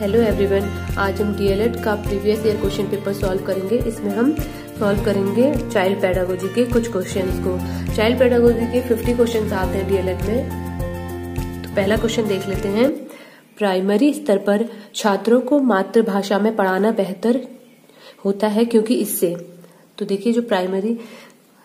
Hello everyone, आज हम DElEd का previous year question paper solve करेंगे। इसमें हम सॉल्व करेंगे चाइल्ड पेडागोजी के कुछ क्वेश्चंस को। चाइल्ड पेडागोजी के 50 क्वेश्चंस आते हैं डीएलएड में। तो पहला क्वेश्चन देख लेते हैं। प्राइमरी स्तर पर छात्रों को मातृभाषा में पढ़ाना बेहतर होता है क्योंकि इससे, तो देखिए जो प्राइमरी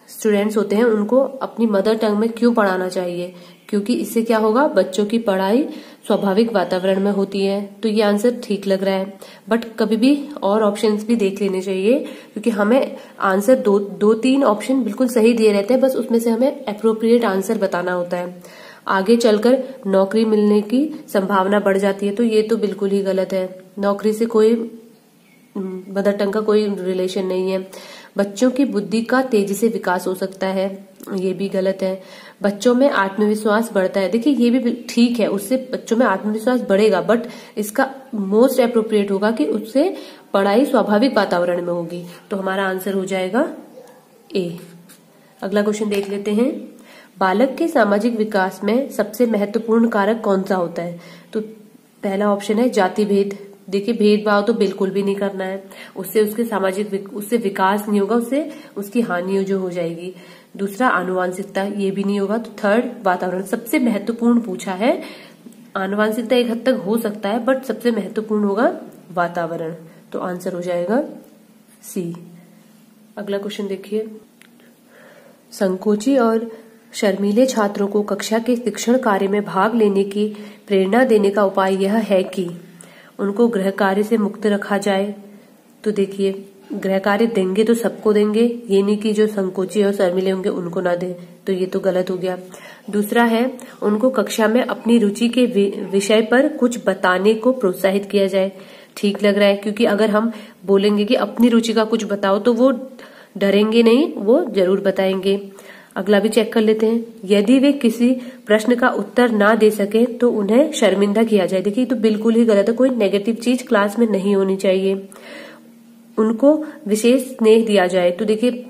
स्टूडेंट्स होते हैं उनको अपनी मदर टंग में क्यों पढ़ाना चाहिए, क्योंकि इससे क्या होगा, बच्चों की पढ़ाई स्वाभाविक वातावरण में होती है। तो ये आंसर ठीक लग रहा है, बट कभी भी और ऑप्शंस भी देख लेने चाहिए, क्योंकि हमें आंसर दो तीन ऑप्शन बिल्कुल सही दिए रहते हैं, बस उसमें से हमें अप्रोप्रिएट आंसर बताना होता है। आगे चलकर नौकरी मिलने की संभावना बढ़ जाती है, तो ये तो बिल्कुल ही गलत है। नौकरी से कोई मदर टंग का कोई रिलेशन नहीं है। बच्चों की बुद्धि का तेजी से विकास हो सकता है, ये भी गलत है। बच्चों में आत्मविश्वास बढ़ता है, देखिए ये भी ठीक है, उससे बच्चों में आत्मविश्वास बढ़ेगा, बट इसका मोस्ट अप्रोप्रिएट होगा कि उससे पढ़ाई स्वाभाविक वातावरण में होगी। तो हमारा आंसर हो जाएगा ए। अगला क्वेश्चन देख लेते हैं। बालक के सामाजिक विकास में सबसे महत्वपूर्ण कारक कौन सा होता है? तो पहला ऑप्शन है जाति भेद। देखिए भेदभाव तो बिल्कुल भी नहीं करना है, उससे उसके सामाजिक उससे विकास नहीं होगा, उससे उसकी हानि जो हो जाएगी। दूसरा आनुवांशिकता, ये भी नहीं होगा। तो थर्ड वातावरण, सबसे महत्वपूर्ण पूछा है। आनुवांशिकता एक हद तक हो सकता है, बट सबसे महत्वपूर्ण होगा वातावरण। तो आंसर हो जाएगा सी। अगला क्वेश्चन देखिए। संकोची और शर्मीले छात्रों को कक्षा के शिक्षण कार्य में भाग लेने की प्रेरणा देने का उपाय यह है कि उनको गृह कार्य से मुक्त रखा जाए। तो देखिए गृह कार्य देंगे तो सबको देंगे, ये नहीं कि जो संकोची और शर्मीले होंगे उनको ना दे, तो ये तो गलत हो गया। दूसरा है उनको कक्षा में अपनी रुचि के विषय पर कुछ बताने को प्रोत्साहित किया जाए। ठीक लग रहा है, क्योंकि अगर हम बोलेंगे कि अपनी रुचि का कुछ बताओ तो वो डरेंगे नहीं, वो जरूर बताएंगे। अगला भी चेक कर लेते हैं। यदि वे किसी प्रश्न का उत्तर ना दे सके तो उन्हें शर्मिंदा किया जाए। देखिए तो बिल्कुल ही गलत है, कोई नेगेटिव चीज क्लास में नहीं होनी चाहिए। उनको विशेष स्नेह दिया जाए। तो देखिए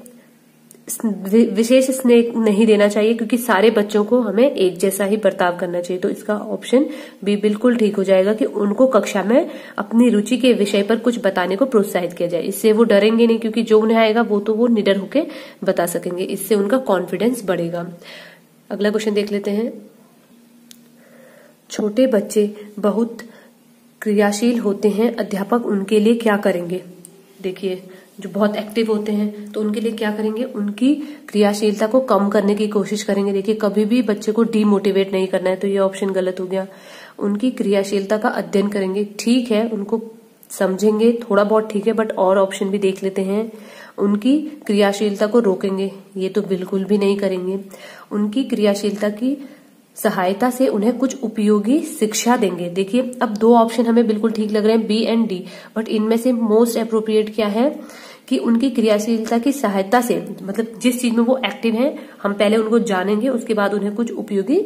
विशेष स्नेह नहीं देना चाहिए, क्योंकि सारे बच्चों को हमें एक जैसा ही बर्ताव करना चाहिए। तो इसका ऑप्शन बी बिल्कुल ठीक हो जाएगा कि उनको कक्षा में अपनी रुचि के विषय पर कुछ बताने को प्रोत्साहित किया जाए। इससे वो डरेंगे नहीं, क्योंकि जो उन्हें आएगा वो तो वो निडर होकर बता सकेंगे, इससे उनका कॉन्फिडेंस बढ़ेगा। अगला क्वेश्चन देख लेते हैं। छोटे बच्चे बहुत क्रियाशील होते हैं, अध्यापक उनके लिए क्या करेंगे? देखिए जो बहुत एक्टिव होते हैं तो उनके लिए क्या करेंगे, उनकी क्रियाशीलता को कम करने की कोशिश करेंगे। देखिए कभी भी बच्चे को डीमोटिवेट नहीं करना है, तो ये ऑप्शन गलत हो गया। उनकी क्रियाशीलता का अध्ययन करेंगे, ठीक है, उनको समझेंगे थोड़ा बहुत, ठीक है, बट और ऑप्शन भी देख लेते हैं। उनकी क्रियाशीलता को रोकेंगे, ये तो बिल्कुल भी नहीं करेंगे। उनकी क्रियाशीलता की सहायता से उन्हें कुछ उपयोगी शिक्षा देंगे। देखिए अब दो ऑप्शन हमें बिल्कुल ठीक लग रहे हैं, बी एंड डी, बट इनमें से मोस्ट अप्रोप्रिएट क्या है कि उनकी क्रियाशीलता की सहायता से, मतलब जिस चीज में वो एक्टिव हैं हम पहले उनको जानेंगे, उसके बाद उन्हें कुछ उपयोगी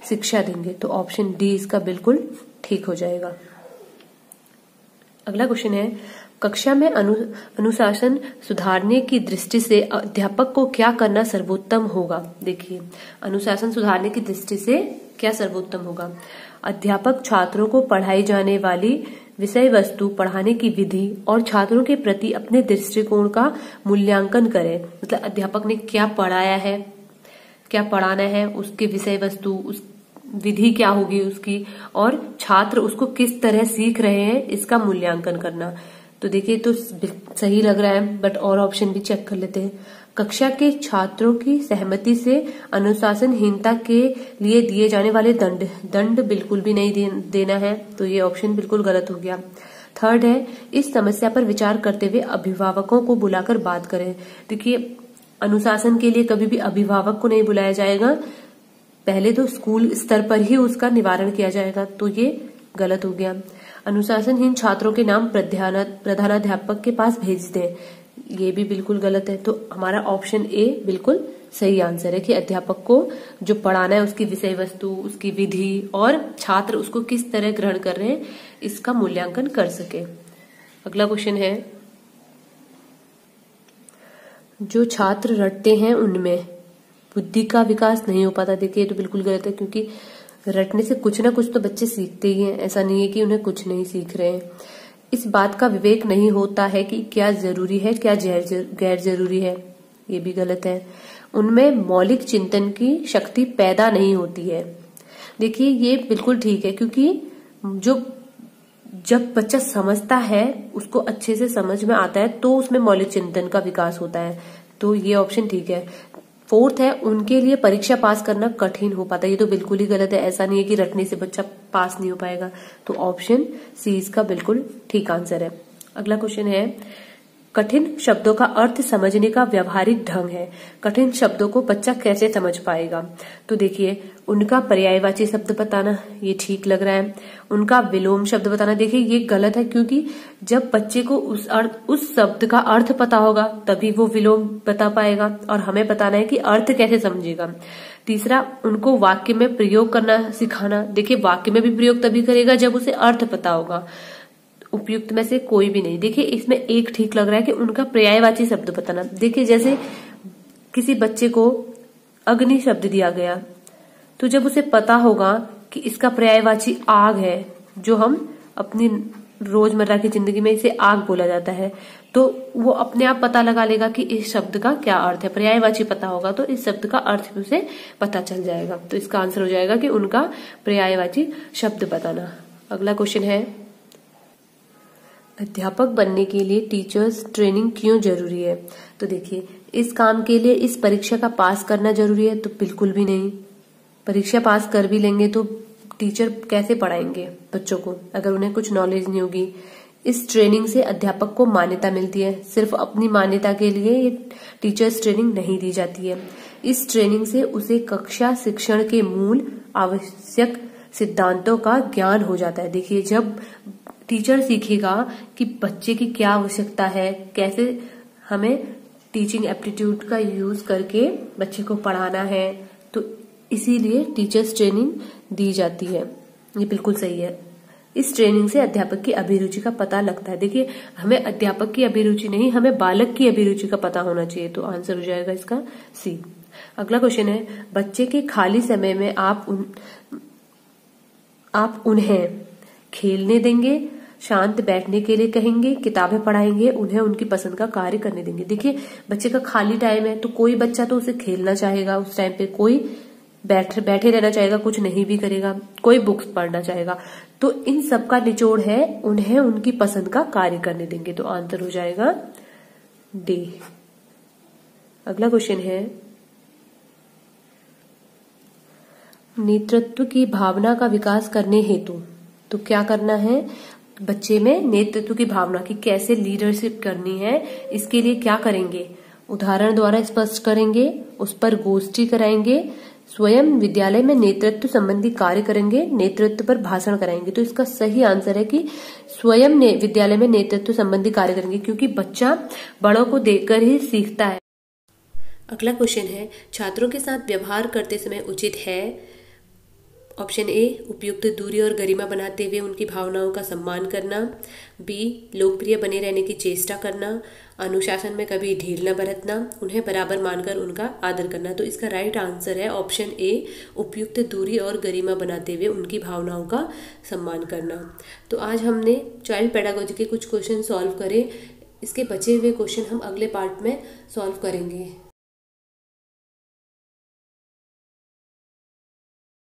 शिक्षा देंगे। तो ऑप्शन डी इसका बिल्कुल ठीक हो जाएगा। अगला क्वेश्चन है। कक्षा में अनुशासन सुधारने की दृष्टि से अध्यापक को क्या करना सर्वोत्तम होगा? देखिए अनुशासन सुधारने की दृष्टि से क्या सर्वोत्तम होगा? अध्यापक छात्रों को पढ़ाई जाने वाली विषय वस्तु, पढ़ाने की विधि और छात्रों के प्रति अपने दृष्टिकोण का मूल्यांकन करे। मतलब अध्यापक ने क्या पढ़ाया है, क्या पढ़ाना है, उसके विषय वस्तु, उस विधि क्या होगी उसकी, और छात्र उसको किस तरह सीख रहे हैं, इसका मूल्यांकन करना। तो देखिए तो सही लग रहा है, बट और ऑप्शन भी चेक कर लेते हैं। कक्षा के छात्रों की सहमति से अनुशासनहीनता के लिए दिए जाने वाले दंड बिल्कुल भी नहीं देना है, तो ये ऑप्शन बिल्कुल गलत हो गया। थर्ड है इस समस्या पर विचार करते हुए अभिभावकों को बुलाकर बात करें। देखिए अनुशासन के लिए कभी भी अभिभावक को नहीं बुलाया जाएगा, पहले तो स्कूल स्तर पर ही उसका निवारण किया जाएगा, तो ये गलत हो गया। अनुशासनहीन छात्रों के नाम प्रधानाध्यापक के पास भेज दें, ये भी बिल्कुल गलत है। तो हमारा ऑप्शन ए बिल्कुल सही आंसर है कि अध्यापक को जो पढ़ाना है उसकी विषय वस्तु, उसकी विधि और छात्र उसको किस तरह ग्रहण कर रहे हैं, इसका मूल्यांकन कर सके। अगला क्वेश्चन है। जो छात्र रटते हैं उनमें बुद्धि का विकास नहीं हो पाता। देखिए ये तो बिल्कुल गलत है, क्योंकि रटने से कुछ ना कुछ तो बच्चे सीखते ही हैं, ऐसा नहीं है कि उन्हें कुछ नहीं सीख रहे हैं। इस बात का विवेक नहीं होता है कि क्या जरूरी है क्या गैर जरूरी है, ये भी गलत है। उनमें मौलिक चिंतन की शक्ति पैदा नहीं होती है। देखिए ये बिल्कुल ठीक है, क्योंकि जब बच्चा समझता है, उसको अच्छे से समझ में आता है, तो उसमें मौलिक चिंतन का विकास होता है। तो ये ऑप्शन ठीक है। फोर्थ है, उनके लिए परीक्षा पास करना कठिन हो पाता है। ये तो बिल्कुल ही गलत है। ऐसा नहीं है कि रटने से बच्चा पास नहीं हो पाएगा। तो ऑप्शन सी इसका बिल्कुल ठीक आंसर है। अगला क्वेश्चन है, कठिन शब्दों का अर्थ समझने का व्यावहारिक ढंग है। कठिन शब्दों को बच्चा कैसे समझ पाएगा? तो देखिए, उनका पर्यायवाची शब्द बताना, ये ठीक लग रहा है। उनका विलोम शब्द बताना, देखिए ये गलत है, क्योंकि जब बच्चे को उस शब्द का अर्थ पता होगा तभी वो विलोम बता पाएगा, और हमें बताना है कि अर्थ कैसे समझेगा। तीसरा, उनको वाक्य में प्रयोग करना सिखाना। देखिए वाक्य में भी प्रयोग तभी करेगा जब उसे अर्थ पता होगा। उपयुक्त में से कोई भी नहीं। देखिए इसमें एक ठीक लग रहा है कि उनका पर्यायवाची शब्द बताना। देखिए जैसे किसी बच्चे को अग्नि शब्द दिया गया, तो जब उसे पता होगा कि इसका पर्यायवाची आग है, जो हम अपनी रोजमर्रा की जिंदगी में इसे आग बोला जाता है, तो वो अपने आप पता लगा लेगा कि इस शब्द का क्या अर्थ है। पर्यायवाची पता होगा तो इस शब्द का अर्थ भी उसे पता चल जाएगा। तो इसका आंसर हो जाएगा कि उनका पर्यायवाची शब्द बताना। अगला क्वेश्चन है, अध्यापक बनने के लिए टीचर्स ट्रेनिंग क्यों जरूरी है? तो देखिए, इस काम के लिए इस परीक्षा का पास करना जरूरी है? तो बिल्कुल भी नहीं। परीक्षा पास कर भी लेंगे तो टीचर कैसे पढ़ाएंगे बच्चों को अगर उन्हें कुछ नॉलेज नहीं होगी। इस ट्रेनिंग से अध्यापक को मान्यता मिलती है। सिर्फ अपनी मान्यता के लिए ये टीचर्स ट्रेनिंग नहीं दी जाती है। इस ट्रेनिंग से उसे कक्षा शिक्षण के मूल आवश्यक सिद्धांतों का ज्ञान हो जाता है। देखिए जब टीचर सीखेगा कि बच्चे की क्या आवश्यकता है, कैसे हमें टीचिंग एप्टीट्यूड का यूज करके बच्चे को पढ़ाना है, तो इसीलिए टीचर्स ट्रेनिंग दी जाती है। ये बिल्कुल सही है। इस ट्रेनिंग से अध्यापक की अभिरुचि का पता लगता है। देखिए हमें अध्यापक की अभिरुचि नहीं, हमें बालक की अभिरुचि का पता होना चाहिए। तो आंसर हो जाएगा इसका सी। अगला क्वेश्चन है, बच्चे के खाली समय में आप उन्हें खेलने देंगे, शांत बैठने के लिए कहेंगे, किताबें पढ़ाएंगे, उन्हें उनकी पसंद का कार्य करने देंगे। देखिए बच्चे का खाली टाइम है तो कोई बच्चा तो उसे खेलना चाहेगा उस टाइम पे, कोई बैठे रहना चाहेगा, कुछ नहीं भी करेगा, कोई बुक्स पढ़ना चाहेगा। तो इन सब का निचोड़ है उन्हें उनकी पसंद का कार्य करने देंगे। तो आंसर हो जाएगा डी। अगला क्वेश्चन है, नेतृत्व की भावना का विकास करने हेतु तो क्या करना है? बच्चे में नेतृत्व की भावना की कैसे लीडरशिप करनी है, इसके लिए क्या करेंगे? उदाहरण द्वारा स्पष्ट करेंगे, उस पर गोष्ठी कराएंगे, स्वयं विद्यालय में नेतृत्व संबंधी कार्य करेंगे, नेतृत्व पर भाषण कराएंगे। तो इसका सही आंसर है कि स्वयं विद्यालय में नेतृत्व संबंधी कार्य करेंगे, क्योंकि बच्चा बड़ों को देखकर ही सीखता है। अगला क्वेश्चन है, छात्रों के साथ व्यवहार करते समय उचित है? ऑप्शन ए, उपयुक्त दूरी और गरिमा बनाते हुए उनकी भावनाओं का सम्मान करना। बी, लोकप्रिय बने रहने की चेष्टा करना। अनुशासन में कभी ढील न बरतना। उन्हें बराबर मानकर उनका आदर करना। तो इसका राइट आंसर है ऑप्शन ए, उपयुक्त दूरी और गरिमा बनाते हुए उनकी भावनाओं का सम्मान करना। तो आज हमने चाइल्ड पेडागोजी के कुछ क्वेश्चन सॉल्व करे। इसके बचे हुए क्वेश्चन हम अगले पार्ट में सॉल्व करेंगे।